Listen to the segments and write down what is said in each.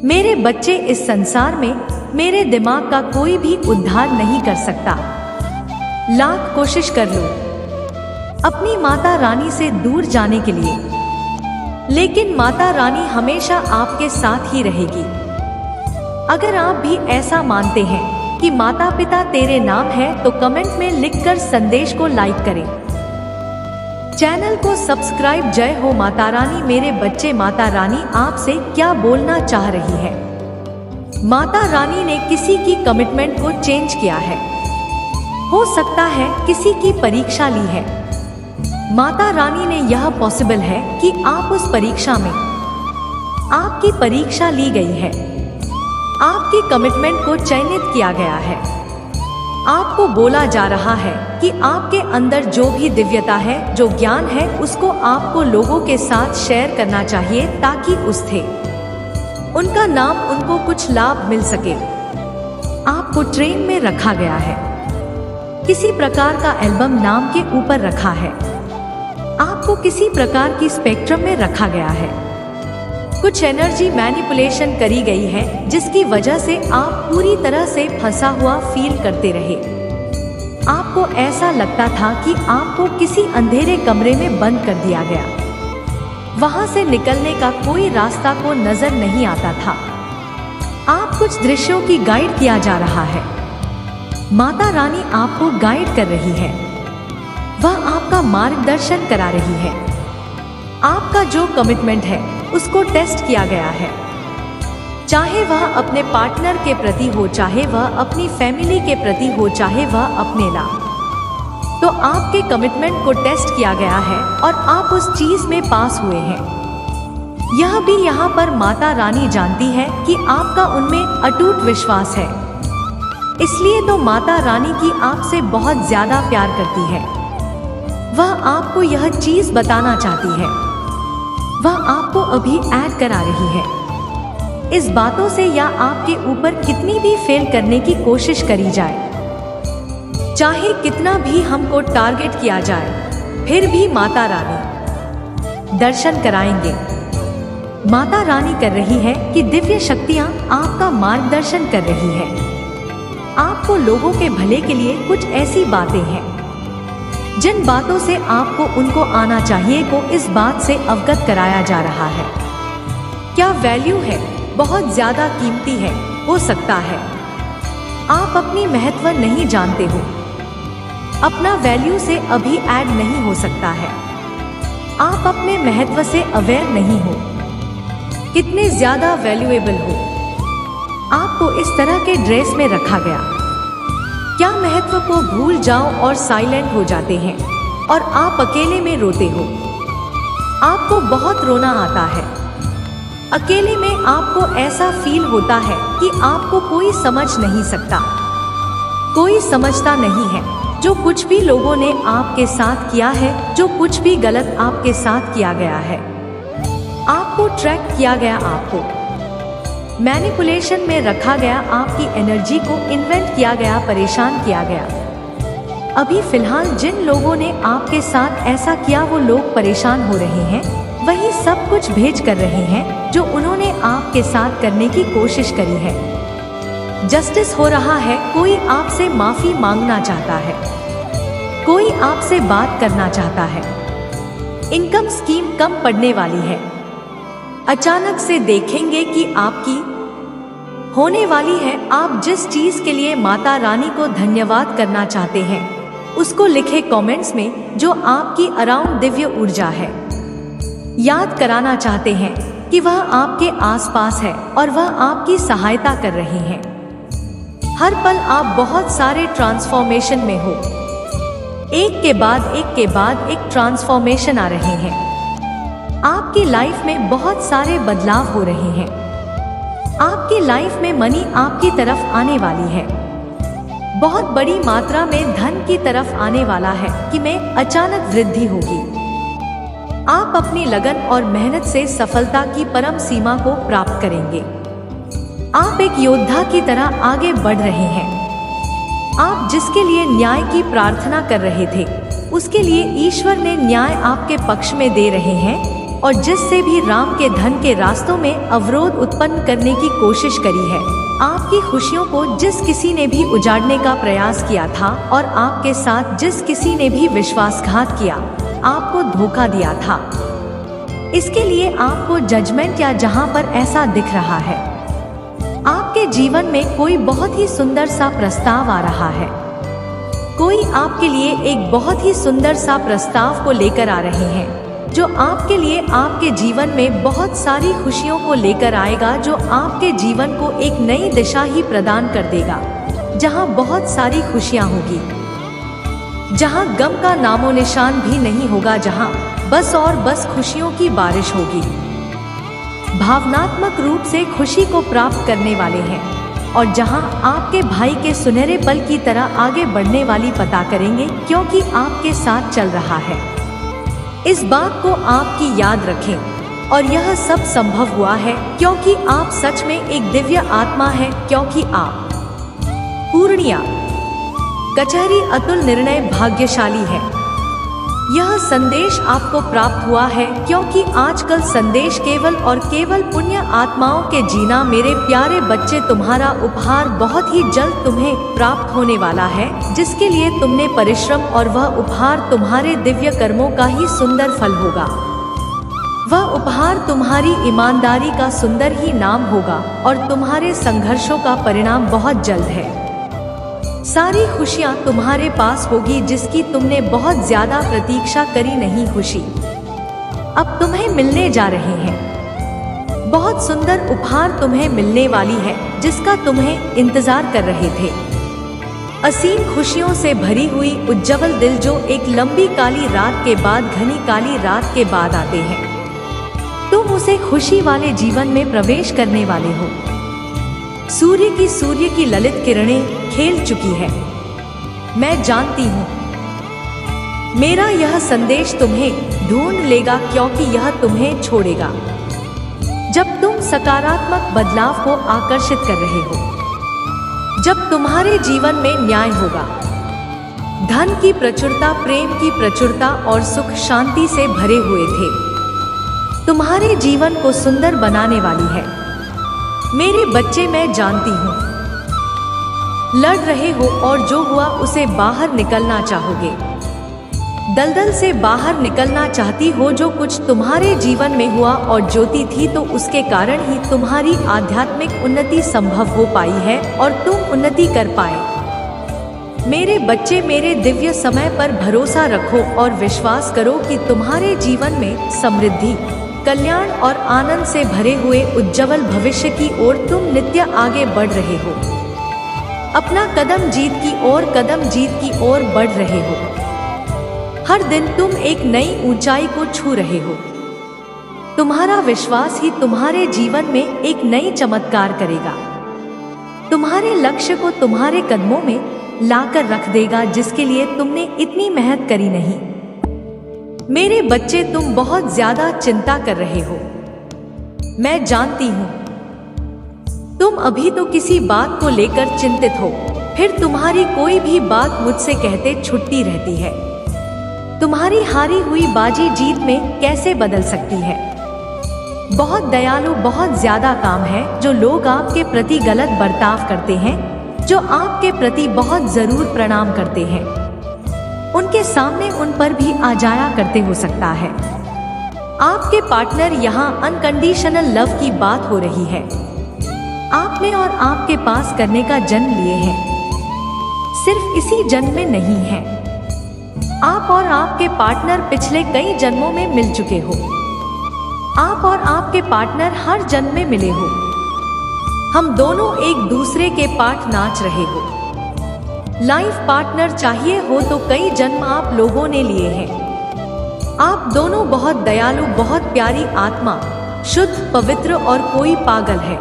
मेरे बच्चे, इस संसार में मेरे दिमाग का कोई भी उद्धार नहीं कर सकता। लाख कोशिश कर लो अपनी माता रानी से दूर जाने के लिए, लेकिन माता रानी हमेशा आपके साथ ही रहेगी। अगर आप भी ऐसा मानते हैं कि माता पिता तेरे नाम है, तो कमेंट में लिखकर संदेश को लाइक करें। चैनल को सब्सक्राइब। जय हो माता रानी। मेरे बच्चे, माता रानी आपसे क्या बोलना चाह रही है। माता रानी ने किसी की कमिटमेंट को चेंज किया है। हो सकता है किसी की परीक्षा ली है। माता रानी ने यह पॉसिबल है कि आप उस परीक्षा में, आपकी परीक्षा ली गई है। आपकी कमिटमेंट को चयनित किया गया है। आपको बोला जा रहा है कि आपके अंदर जो भी दिव्यता है, जो ज्ञान है, उसको आपको लोगों के साथ शेयर करना चाहिए, ताकि उससे उनका नाम, उनको कुछ लाभ मिल सके। आपको ट्रेन में रखा गया है, किसी प्रकार का एल्बम नाम के ऊपर रखा है। आपको किसी प्रकार की स्पेक्ट्रम में रखा गया है। कुछ एनर्जी मैनिपुलेशन करी गई है, जिसकी वजह से आप पूरी तरह से फंसा हुआ फील करते रहे। आपको ऐसा लगता था कि आपको किसी अंधेरे कमरे में बंद कर दिया गया। वहां से निकलने का कोई रास्ता को नजर नहीं आता था। आप कुछ दृश्यों की गाइड किया जा रहा है। माता रानी आपको गाइड कर रही है। वह आपका मार्गदर्शन करा रही है। आपका जो कमिटमेंट है उसको टेस्ट किया गया है। चाहे वह अपने पार्टनर के प्रति हो, चाहे वह अपनी फैमिली के प्रति हो, चाहे वह अपने ला, तो आपके कमिटमेंट को टेस्ट किया गया है और आप उस चीज में पास हुए हैं। यह भी यहाँ पर माता रानी जानती है कि आपका उनमें अटूट विश्वास है। इसलिए तो माता रानी की आपसे बहुत ज्यादा प्यार करती है। वह आपको यह चीज बताना चाहती है। वह आपको अभी ऐड करा रही है। इस बातों से या आपके ऊपर कितनी भी फेल करने की कोशिश करी जाए, चाहे कितना भी हमको टारगेट किया जाए, फिर भी माता रानी दर्शन कराएंगे। माता रानी कर रही है कि दिव्य शक्तियां आपका मार्गदर्शन कर रही है। आपको लोगों के भले के लिए कुछ ऐसी बातें हैं जिन बातों से आपको उनको आना चाहिए को इस बात से अवगत कराया जा रहा है। क्या वैल्यू है, बहुत ज्यादा कीमती है। हो सकता है आप अपनी महत्व नहीं जानते हो। अपना वैल्यू से अभी ऐड नहीं हो सकता है। आप अपने महत्व से अवेयर नहीं हो, कितने ज्यादा वैल्यूएबल हो। आपको इस तरह के ड्रेस में रखा गया। क्या महत्व को भूल जाओ और साइलेंट हो जाते हैं और आप अकेले में रोते हो। आपको बहुत रोना आता है। अकेले में आपको ऐसा फील होता है कि आपको कोई समझ नहीं सकता, कोई समझता नहीं है। जो कुछ भी लोगों ने आपके साथ किया है, जो कुछ भी गलत आपके साथ किया गया है, आपको ट्रैक किया गया, आपको मैनिपुलेशन में रखा गया, आपकी एनर्जी को इन्वेंट किया गया, परेशान किया गया। अभी फिलहाल जिन लोगों ने आपके साथ ऐसा किया, वो लोग परेशान हो रहे हैं। वही सब कुछ भेज कर रहे हैं जो उन्होंने आपके साथ करने की कोशिश करी है। जस्टिस हो रहा है। कोई आपसे माफी मांगना चाहता है, कोई आपसे बात करना चाहता है। इनकम स्कीम कम पड़ने वाली है। अचानक से देखेंगे कि आपकी होने वाली है। आप जिस चीज के लिए माता रानी को धन्यवाद करना चाहते हैं, उसको लिखे कमेंट्स में। जो आपकी अराउंड दिव्य ऊर्जा है, याद कराना चाहते हैं कि वह आपके आसपास है और वह आपकी सहायता कर रही हैं। हर पल आप बहुत सारे ट्रांसफॉर्मेशन में हो। एक के बाद एक ट्रांसफॉर्मेशन आ रहे हैं। आपकी लाइफ में बहुत सारे बदलाव हो रहे हैं। आपकी लाइफ में मनी आपकी तरफ आने वाली है। बहुत बड़ी मात्रा में धन की तरफ आने वाला है कि में अचानक वृद्धि होगी। आप अपनी लगन और मेहनत से सफलता की परम सीमा को प्राप्त करेंगे। आप एक योद्धा की तरह आगे बढ़ रहे हैं। आप जिसके लिए न्याय की प्रार्थना कर रहे थे, उसके लिए ईश्वर ने न्याय आपके पक्ष में दे रहे हैं। और जिससे भी राम के धन के रास्तों में अवरोध उत्पन्न करने की कोशिश करी है। आपकी खुशियों को जिस किसी ने भी उजाड़ने का प्रयास किया था और आपके साथ जिस किसी ने भी विश्वासघात किया, आपको धोखा दिया था, इसके लिए आपको जजमेंट या जहां पर ऐसा दिख रहा है, आपके जीवन में कोई बहुत ही सुंदर सा प्रस्ताव आ रहा है। कोई आपके लिए एक बहुत ही सुंदर सा प्रस्ताव को लेकर आ रहे हैं, जो आपके लिए आपके जीवन में बहुत सारी खुशियों को लेकर आएगा, जो आपके जीवन को एक नई दिशा ही प्रदान कर देगा, जहां बहुत सारी खुशियां होगी, जहां गम का नामो निशान भी नहीं होगा, जहां बस और बस खुशियों की बारिश होगी। भावनात्मक रूप से खुशी को प्राप्त करने वाले हैं, और जहां आपके भाई के सुनहरे पल की तरह आगे बढ़ने वाली पता करेंगे, क्योंकि आपके साथ चल रहा है। इस बात को आपकी याद रखें, और यह सब संभव हुआ है क्योंकि आप सच में एक दिव्य आत्मा है, क्योंकि आप पूर्णिया कचहरी अतुल निर्णय भाग्यशाली है। यह संदेश आपको प्राप्त हुआ है क्योंकि आजकल संदेश केवल और केवल पुण्य आत्माओं के जीना। मेरे प्यारे बच्चे, तुम्हारा उपहार बहुत ही जल्द तुम्हें प्राप्त होने वाला है, जिसके लिए तुमने परिश्रम, और वह उपहार तुम्हारे दिव्य कर्मों का ही सुंदर फल होगा। वह उपहार तुम्हारी ईमानदारी का सुंदर ही नाम होगा, और तुम्हारे संघर्षों का परिणाम बहुत जल्द है। सारी खुशियां तुम्हारे पास होगी जिसकी तुमने बहुत ज्यादा प्रतीक्षा करी नहीं। खुशी अब तुम्हें मिलने जा रहे हैं। बहुत सुंदर उपहार तुम्हें मिलने वाली है, जिसका तुम्हें इंतजार कर रहे थे। असीम खुशियों से भरी हुई उज्जवल दिल, जो एक लंबी काली रात के बाद, घनी काली रात के बाद आते हैं। तुम उसे खुशी वाले जीवन में प्रवेश करने वाले हो। सूर्य की ललित किरणें खेल चुकी है। मैं जानती हूँ मेरा यह संदेश तुम्हें ढूंढ लेगा, क्योंकि यह तुम्हें छोड़ेगा जब तुम सकारात्मक बदलाव को आकर्षित कर रहे हो, जब तुम्हारे जीवन में न्याय होगा। धन की प्रचुरता, प्रेम की प्रचुरता और सुख शांति से भरे हुए थे, तुम्हारे जीवन को सुंदर बनाने वाली है। मेरे बच्चे, मैं जानती हूँ लड़ रहे हो और जो हुआ उसे बाहर निकलना चाहोगे। दलदल से बाहर निकलना चाहती हो। जो कुछ तुम्हारे जीवन में हुआ और ज्योति थी, तो उसके कारण ही तुम्हारी आध्यात्मिक उन्नति संभव हो पाई है और तुम उन्नति कर पाए। मेरे बच्चे, मेरे दिव्य समय पर भरोसा रखो और विश्वास करो कि तुम्हारे जीवन में समृद्धि, कल्याण और आनंद से भरे हुए उज्जवल भविष्य की ओर तुम नित्य आगे बढ़ रहे हो। अपना कदम जीत की ओर बढ़ रहे हो। हर दिन तुम एक नई ऊंचाई को छू रहे हो। तुम्हारा विश्वास ही तुम्हारे जीवन में एक नई चमत्कार करेगा, तुम्हारे लक्ष्य को तुम्हारे कदमों में लाकर रख देगा, जिसके लिए तुमने इतनी मेहनत करी नहीं। मेरे बच्चे, तुम बहुत ज्यादा चिंता कर रहे हो। मैं जानती हूँ तुम अभी तो किसी बात को लेकर चिंतित हो, फिर तुम्हारी कोई भी बात मुझसे कहते छुट्टी रहती है। तुम्हारी हारी हुई बाजी जीत में कैसे बदल सकती है? बहुत दयालु, बहुत ज्यादा काम है जो लोग आपके प्रति गलत बर्ताव करते हैं, जो आपके प्रति बहुत जरूर प्रणाम करते हैं, उनके सामने उन पर भी आ जाया करते हो सकता है। आपके पार्टनर, यहाँ अनकंडीशनल लव की बात हो रही है। आपने और आपके पास करने का जन्म लिए हैं, सिर्फ इसी जन्म में नहीं है। आप और आपके पार्टनर पिछले कई जन्मों में मिल चुके हो। आप और आपके पार्टनर हर जन्म में मिले हो। हम दोनों एक दूसरे के पाठ नाच रहे हो। लाइफ पार्टनर चाहिए हो तो कई जन्म आप लोगों ने लिए हैं। आप दोनों बहुत दयालु, बहुत प्यारी आत्मा, शुद्ध, पवित्र, और कोई पागल है।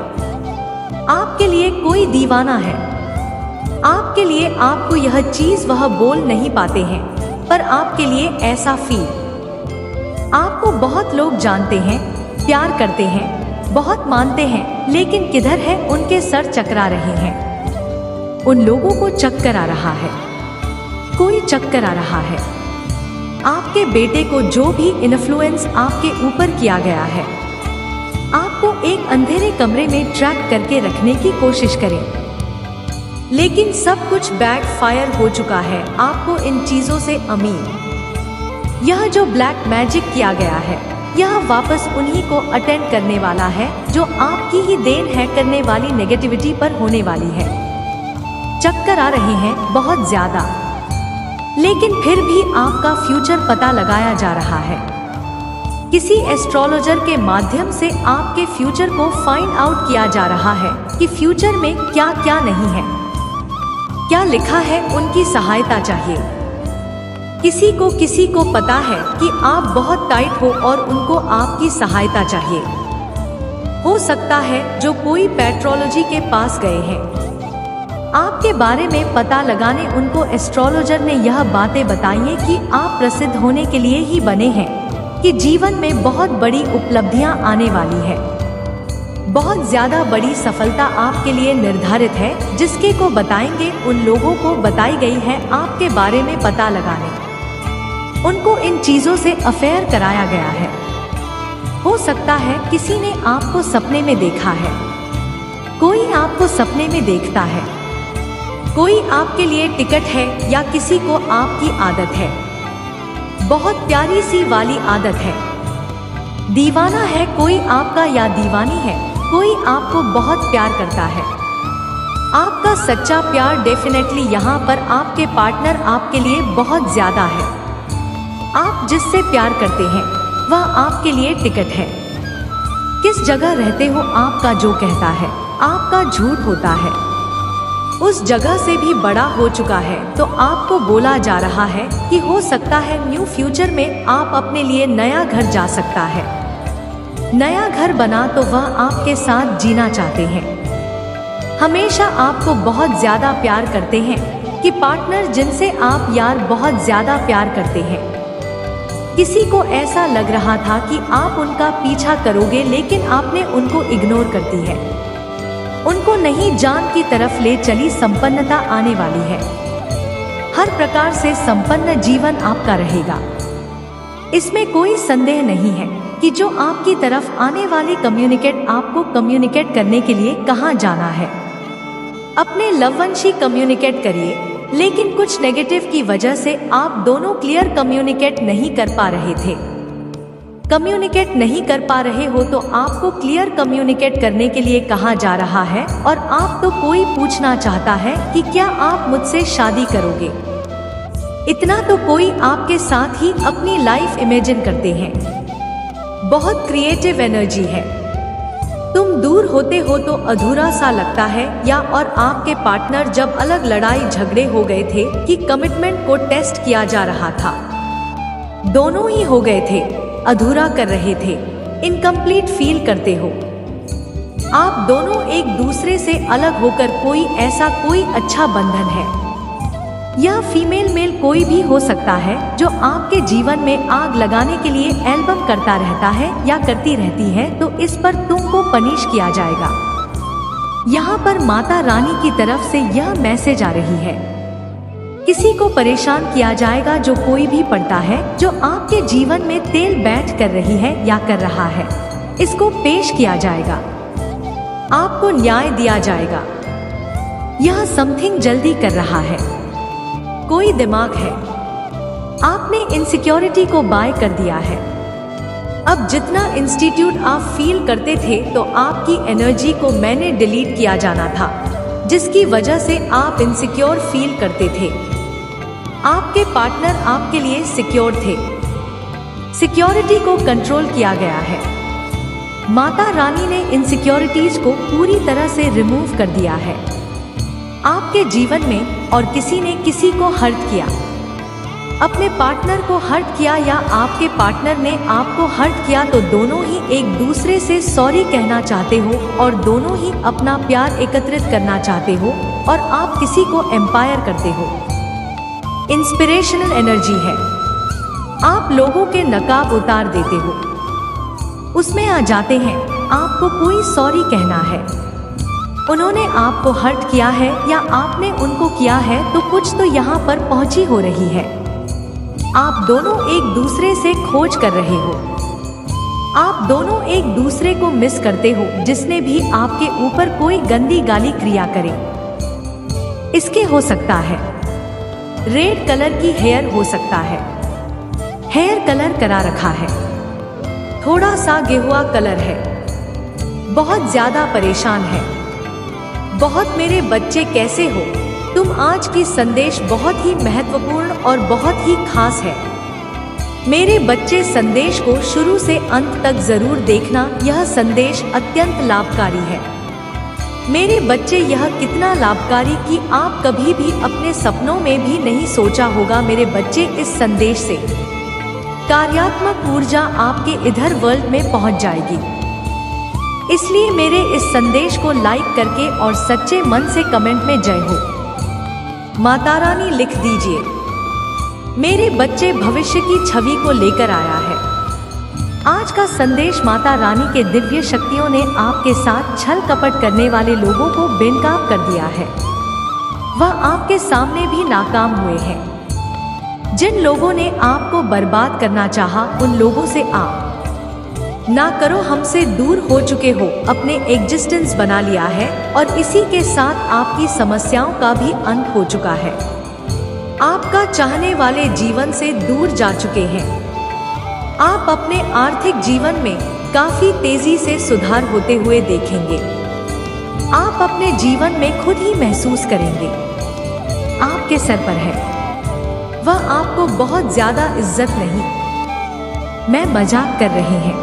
आपके लिए कोई दीवाना है। आपके लिए आपको यह चीज वह बोल नहीं पाते हैं, पर आपके लिए ऐसा फील। आपको बहुत लोग जानते हैं, प्यार करते हैं, बहुत मानते हैं, लेकिन किधर है उनके सर चकरा रहे हैं। उन लोगों को चक्कर आ रहा है, कोई चक्कर आ रहा है। आप आपके बेटे को जो भी इन्फ्लुएंस आपके ऊपर किया गया है, आपको एक अंधेरे कमरे में ट्रैक करके रखने की कोशिश करें। लेकिन सब कुछ बैकफायर हो चुका है। आपको इन चीजों से यह जो ब्लैक मैजिक किया गया है, यह वापस उन्हीं को अटेंड करने वाला है जो आपकी ही देन है करने वाली नेगेटिविटी पर होने वाली है। चक्कर आ रहे हैं बहुत ज्यादा, लेकिन फिर भी आपका फ्यूचर पता लगाया जा रहा है। किसी एस्ट्रोलॉजर के माध्यम से आपके फ्यूचर को फाइंड आउट किया जा रहा है कि फ्यूचर में क्या क्या नहीं है, क्या लिखा है। उनकी सहायता चाहिए। किसी को पता है कि आप बहुत टाइट हो और उनको आपकी सहायता चाहिए। हो सकता है जो कोई पैट्रोलॉजी के पास गए हैं, आपके बारे में पता लगाने उनको एस्ट्रोलॉजर ने यह बातें बताई हैं कि आप प्रसिद्ध होने के लिए ही बने हैं, कि जीवन में बहुत बड़ी उपलब्धियां आने वाली है, बहुत ज्यादा बड़ी सफलता आपके लिए निर्धारित है। जिसके को बताएंगे उन लोगों को बताई गई है आपके बारे में पता लगाने। उनको इन चीजों से अफेयर कराया गया है। हो सकता है किसी ने आपको सपने में देखा है, कोई आपको सपने में देखता है, कोई आपके लिए टिकट है, या किसी को आपकी आदत है, बहुत प्यारी सी वाली आदत है, दीवाना है कोई आपका या दीवानी है, कोई आपको बहुत प्यार करता है। आपका सच्चा प्यार डेफिनेटली यहाँ पर आपके पार्टनर आपके लिए बहुत ज्यादा है। आप जिससे प्यार करते हैं वह आपके लिए टिकट है। किस जगह रहते हो आपका जो कहता है आपका झूठ होता है, उस जगह से भी बड़ा हो चुका है। तो आपको बोला जा रहा है कि हो सकता है न्यू फ्यूचर में आप अपने लिए नया घर जा सकता है। नया घर बना तो वह आपके साथ जीना चाहते हैं, हमेशा आपको बहुत ज्यादा प्यार करते हैं, कि पार्टनर जिनसे आप यार बहुत ज्यादा प्यार करते हैं। किसी को ऐसा लग रहा था कि आप उनका पीछा करोगे, लेकिन आपने उनको इग्नोर कर दी है। उनको नहीं जान की तरफ ले चली। संपन्नता आने वाली है, हर प्रकार से संपन्न जीवन आपका रहेगा। इसमें कोई संदेह नहीं है कि जो आपकी तरफ आने वाली आपको कम्युनिकेट करने के लिए कहाँ जाना है। अपने लववंशी कम्युनिकेट करिए, लेकिन कुछ नेगेटिव की वजह से आप दोनों क्लियर कम्युनिकेट नहीं कर पा रहे थे। कम्युनिकेट नहीं कर पा रहे हो तो आपको क्लियर कम्युनिकेट करने के लिए कहा जा रहा है। और आप तो कोई पूछना चाहता है कि क्या आप मुझसे शादी करोगे। इतना तो कोई आपके साथ ही अपनी लाइफ इमेजिन करते हैं। बहुत क्रिएटिव एनर्जी है। तुम दूर होते हो तो अधूरा सा लगता है, या और आपके पार्टनर जब अलग लड़ाई झगड़े हो गए थे कि कमिटमेंट को टेस्ट किया जा रहा था, दोनों ही हो गए थे, अधूरा कर रहे थे, इनकम्प्लीट फील करते हो। आप दोनों एक दूसरे से अलग होकर कोई अच्छा बंधन है। यह फीमेल मेल कोई भी हो सकता है जो आपके जीवन में आग लगाने के लिए एल्बम करता रहता है या करती रहती है, तो इस पर तुमको पनिश किया जाएगा। यहाँ पर माता रानी की तरफ से यह मैसेज आ रही है। किसी को परेशान किया जाएगा जो कोई भी पढ़ता है, जो आपके जीवन में तेल बैठ कर रही है या कर रहा है, इसको पेश किया जाएगा, आपको न्याय दिया जाएगा। यह समथिंग जल्दी कर रहा है। कोई दिमाग है, आपने इनसिक्योरिटी को बाय कर दिया है। अब जितना इंस्टीट्यूट आप फील करते थे, तो आपकी एनर्जी को मैंने डिलीट किया जाना था, जिसकी वजह से आप इनसिक्योर फील करते थे। आपके पार्टनर आपके लिए सिक्योर थे। सिक्योरिटी को कंट्रोल किया गया है। माता रानी ने इनसिक्योरिटीज को पूरी तरह से रिमूव कर दिया है आपके जीवन में। और किसी ने किसी को हर्ट किया, अपने पार्टनर को हर्ट किया या आपके पार्टनर ने आपको हर्ट किया, तो दोनों ही एक दूसरे से सॉरी कहना चाहते हो और दोनों ही अपना प्यार एकत्रित करना चाहते हो, और आप किसी को एम्पायर करते हो। इंस्पिरेशनल एनर्जी है। आप लोगों के नकाब उतार देते हो, उसमें आ जाते हैं। आपको कोई सॉरी कहना है। उन्होंने आपको हर्ट किया है या आपने उनको किया है, तो कुछ तो यहाँ पर पहुंची हो रही है। आप दोनों एक दूसरे से खोज कर रहे हो। आप दोनों एक दूसरे को मिस करते हो। जिसने भी आपके ऊपर कोई गंदी गाली क्रिया करे, इसके हो सकता है रेड कलर की हेयर हो सकता है, हेयर कलर करा रखा है, थोड़ा सा गेहुआ कलर है, बहुत ज्यादा परेशान है। बहुत मेरे बच्चे कैसे हो तुम? आज की संदेश बहुत ही महत्वपूर्ण और बहुत ही खास है। मेरे बच्चे, संदेश को शुरू से अंत तक जरूर देखना। यह संदेश अत्यंत लाभकारी है। मेरे बच्चे, यह कितना लाभकारी कि आप कभी भी अपने सपनों में भी नहीं सोचा होगा। मेरे बच्चे, इस संदेश से कार्यात्मक ऊर्जा आपके इधर वर्ल्ड में पहुंच जाएगी। इसलिए मेरे इस संदेश को लाइक करके और सच्चे मन से कमेंट में जय हो माता रानी लिख दीजिए। मेरे बच्चे, भविष्य की छवि को लेकर आया है। आज का संदेश माता रानी के दिव्य शक्तियों ने आपके साथ छल कपट करने वाले लोगों को बेनकाब कर दिया है। वह आपके सामने भी नाकाम हुए हैं। जिन लोगों ने आपको बर्बाद करना चाहा, उन लोगों से आप ना करो, हमसे दूर हो चुके हो, अपने एग्जिस्टेंस बना लिया है और इसी के साथ आपकी समस्याओं का भी अंत हो चुका है। आपका चाहने वाले जीवन से दूर जा चुके हैं। आप अपने आर्थिक जीवन में काफी तेजी से सुधार होते हुए देखेंगे। आप अपने जीवन में खुद ही महसूस करेंगे आपके सर पर है वह आपको बहुत ज्यादा इज्जत नहीं, मैं मजाक कर रहे हैं,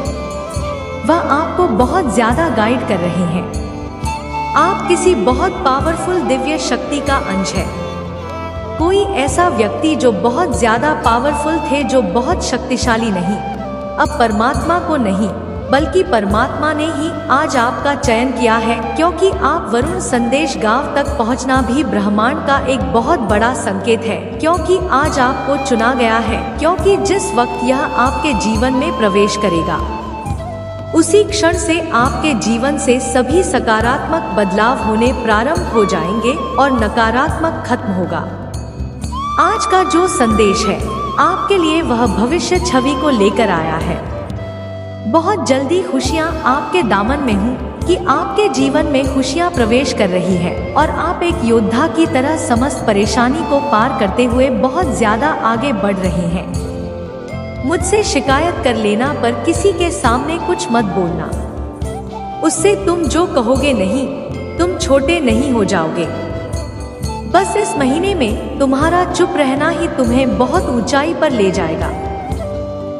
वह आपको बहुत ज्यादा गाइड कर रहे हैं। आप किसी बहुत पावरफुल दिव्य शक्ति का अंश है। कोई ऐसा व्यक्ति जो बहुत ज्यादा पावरफुल थे, जो बहुत शक्तिशाली नहीं, अब परमात्मा को नहीं बल्कि परमात्मा ने ही आज आपका चयन किया है, क्योंकि आप वरुण संदेश गांव तक पहुंचना भी ब्रह्मांड का एक बहुत बड़ा संकेत है। क्योंकि आज आपको चुना गया है, क्योंकि जिस वक्त यह आपके जीवन में प्रवेश करेगा, उसी क्षण से आपके जीवन से सभी सकारात्मक बदलाव होने प्रारंभ हो जाएंगे और नकारात्मक खत्म होगा। आज का जो संदेश है आपके लिए, वह भविष्य छवि को लेकर आया है। बहुत जल्दी खुशियां आपके दामन में हूँ कि आपके जीवन में खुशियां प्रवेश कर रही है और आप एक योद्धा की तरह समस्त परेशानी को पार करते हुए बहुत ज्यादा आगे बढ़ रहे हैं। मुझसे शिकायत कर लेना पर किसी के सामने कुछ मत बोलना, उससे तुम जो कहोगे नहीं, तुम छोटे नहीं हो जाओगे। बस इस महीने में तुम्हारा चुप रहना ही तुम्हें बहुत ऊंचाई पर ले जाएगा।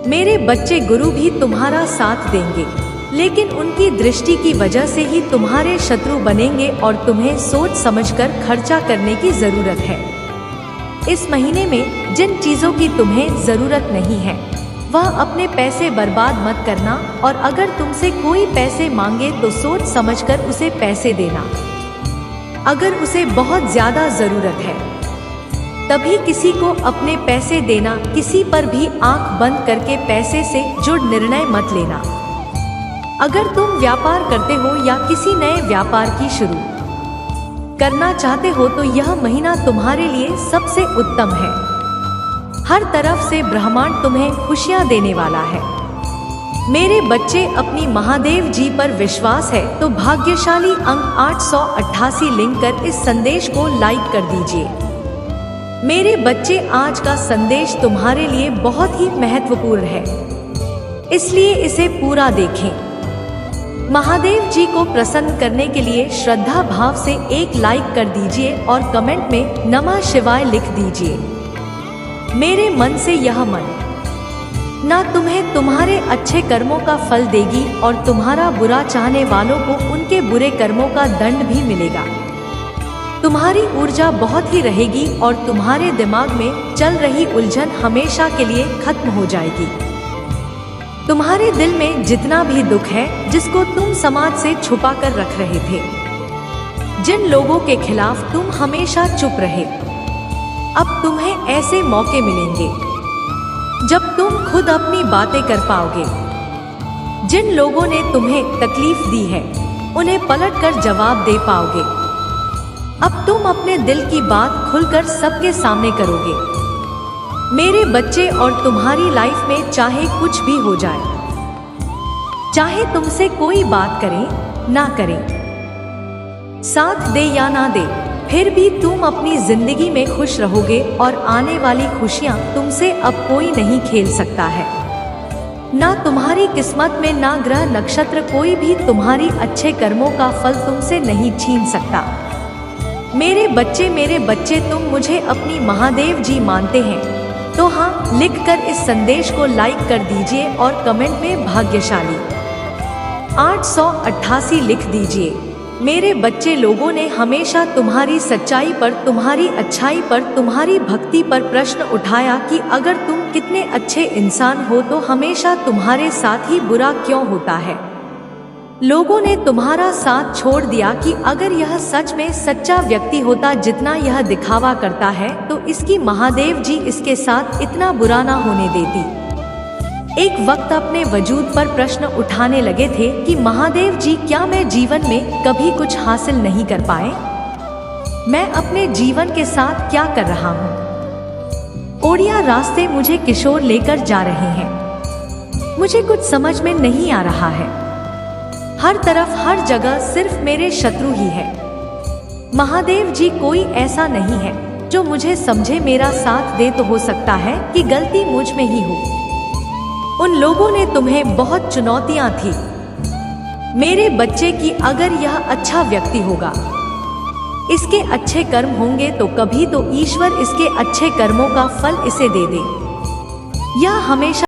मेरे बच्चे, गुरु भी तुम्हारा साथ देंगे, लेकिन उनकी दृष्टि की वजह से ही तुम्हारे शत्रु बनेंगे और तुम्हें सोच समझकर खर्चा करने की जरूरत है। इस महीने में जिन चीजों की तुम्हें जरूरत नहीं है, वह अपने पैसे बर्बाद मत करना, और अगर तुमसे कोई पैसे मांगे तो सोच समझकर उसे पैसे देना। अगर उसे बहुत ज्यादा जरूरत है तभी किसी को अपने पैसे देना। किसी पर भी आंख बंद करके पैसे से जुड़ निर्णय मत लेना। अगर तुम व्यापार करते हो या किसी नए व्यापार की शुरू करना चाहते हो तो यह महीना तुम्हारे लिए सबसे उत्तम है। हर तरफ से ब्रह्मांड तुम्हें खुशियां देने वाला है। मेरे बच्चे, अपनी महादेव जी पर विश्वास है तो भाग्यशाली अंक 888 लिंक कर इस संदेश को लाइक कर दीजिए। मेरे बच्चे, आज का संदेश तुम्हारे लिए बहुत ही महत्वपूर्ण है, इसलिए इसे पूरा देखें। महादेव जी को प्रसन्न करने के लिए श्रद्धा भाव से एक लाइक कर दीजिए और कमेंट में नमः शिवाय लिख दीजिए। मेरे मन से यह मन ना तुम्हें तुम्हारे अच्छे कर्मों का फल देगी और तुम्हारा बुरा चाहने वालों को उनके बुरे कर्मों का दंड भी मिलेगा। तुम्हारी ऊर्जा बहुत ही रहेगी और तुम्हारे दिमाग में चल रही उलझन हमेशा के लिए खत्म हो जाएगी। तुम्हारे दिल में जितना भी दुख है, जिसको तुम समाज से छुपा कर रख रहे थे, जिन लोगों के खिलाफ तुम हमेशा चुप रहे, अब तुम्हें ऐसे मौके मिलेंगे जब तुम खुद अपनी बातें कर पाओगे। जिन लोगों ने तुम्हें तकलीफ दी है, उन्हें पलट कर जवाब दे पाओगे। अब तुम अपने दिल की बात खुलकर सबके सामने करोगे। मेरे बच्चे और तुम्हारी लाइफ में चाहे कुछ भी हो जाए, चाहे तुमसे कोई बात करे ना करे, साथ दे या ना दे, फिर भी तुम अपनी जिंदगी में खुश रहोगे और आने वाली खुशियां तुमसे अब कोई नहीं खेल सकता है। ना तुम्हारी किस्मत में ना ग्रह नक्षत्र कोई भी तुम्हारी अच्छे कर्मों का फल तुमसे नहीं छीन सकता। मेरे बच्चे तुम मुझे अपनी महादेव जी मानते हैं तो हाँ लिखकर इस संदेश को लाइक कर दीजिए और कमेंट में भाग्यशाली 888 लिख दीजिए। मेरे बच्चे लोगों ने हमेशा तुम्हारी सच्चाई पर, तुम्हारी अच्छाई पर, तुम्हारी भक्ति पर प्रश्न उठाया कि अगर तुम कितने अच्छे इंसान हो तो हमेशा तुम्हारे साथ ही बुरा क्यों होता है। लोगों ने तुम्हारा साथ छोड़ दिया कि अगर यह सच में सच्चा व्यक्ति होता जितना यह दिखावा करता है तो इसकी महादेव जी इसके साथ इतना बुरा ना होने देती। एक वक्त अपने वजूद पर प्रश्न उठाने लगे थे कि महादेव जी क्या मैं जीवन में कभी कुछ हासिल नहीं कर पाए? मैं अपने जीवन के साथ क्या कर रहा हूँ? ओडिया रास्ते मुझे किशोर लेकर जा रहे हैं, मुझे कुछ समझ में नहीं आ रहा है। हर तरफ हर जगह सिर्फ मेरे शत्रु ही है। महादेव जी कोई ऐसा नहीं है जो मुझे समझे, मेरा साथ दे तो हो सकता है कि गलती मुझ में ही हो। उन लोगों ने तुम्हें बहुत चुनौतियां थी मेरे बच्चे की, अगर यह अच्छा व्यक्ति होगा, इसके अच्छे कर्म होंगे तो कभी तो ईश्वर इसके अच्छे कर्मों का फल इसे दे दे। यह हमेशा